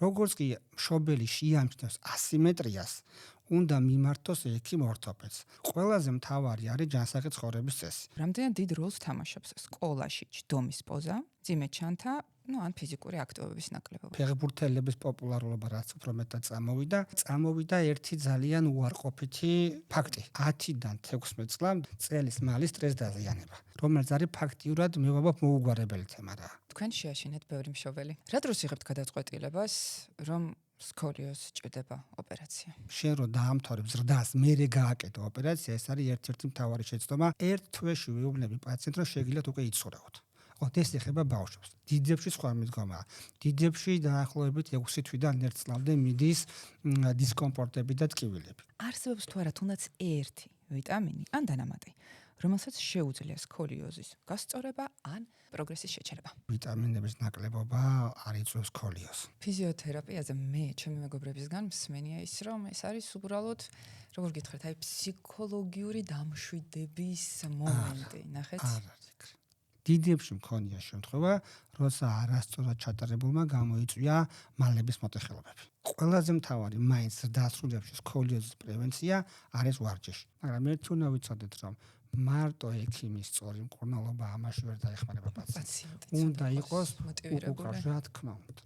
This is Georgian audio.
როგორც კი მშობელი შეამჩნევს ასიმეტრიას, უნდა მიმართოს ექიმ ორთოპედს. ყველაზე მთავარი არის ჯანსაღი ცხოვრების წესი. რამდენად დიდ როლს თამაშობს სკოლაში ჯდომის პოზა, ძიმე ჩანთა, ან ფიზიკური აქტივობების ნაკლებობა. ფეხბურთელების პოპულარობა რაც უფრო მეტად წამოვიდა ერთი ძალიან უარყოფითი ფაქტი. 10-დან 16 წლამდე წელის მალის სტრეს დაზიანება, რომელიც არის ფაქტიურად მივაბობ მოუგვარებელი თემა რა. თქვენ შეაშინეთ ბევრი მშობელი. რა დროს იღებთ გადაწყვეტილებას, რომ სკოლიოზს ჭირდება ოპერაცია? შენ რო დაამთავრებ ზრდას, მერე გააკეთო ოპერაცია, ეს არის ერთ-ერთი მთავარი შეცდომა. ერთ თვეში ვეუბნები პაციენტს, რომ შეგიძლიათ უკვე იცურაოთ. ეს ეხება ბავშვებს. დიდებში სხვა მიდგომაა. დიდებში დაახლოებით 6 თვიდან 1 წლამდე მიდის დისკომფორტები და ტკივილები. არსებობს თუ არა თუნდაც ერთი ვიტამინი ან დანამატი, რომელსაც შეუძლია სკოლიოზის გასწორება ან პროგრესის შეჩერება. ვიტამინების ნაკლებობა არ იწვევს სკოლიოზს. ფიზიოთერაპიაზე მე ჩემი მეგობრებისგან მსმენია ის, რომ ეს არის უბრალოდ, როგორ გითხრათ, ფსიქოლოგიური დამშვიდების მომენტი, ნახეთ? არ არის ეგრე. დიდებში მქონია შემთხვევა, როცა არასწორად ჩატარებულმა გამოიწვია მალების მოტეხილობები. ყველაზე მთავარი მაინც დასრულებში სკოლიოზის პრევენცია არის ვარჯიში. მაგრამ ერთი უნდა ვიცოდეთ, რომ მარტო ექიმის სწორი მკურნალობა ამაში ვერ დაეხმარება პაციენტს. უნდა იყოს უკუღარ, რა თქმა უნდა.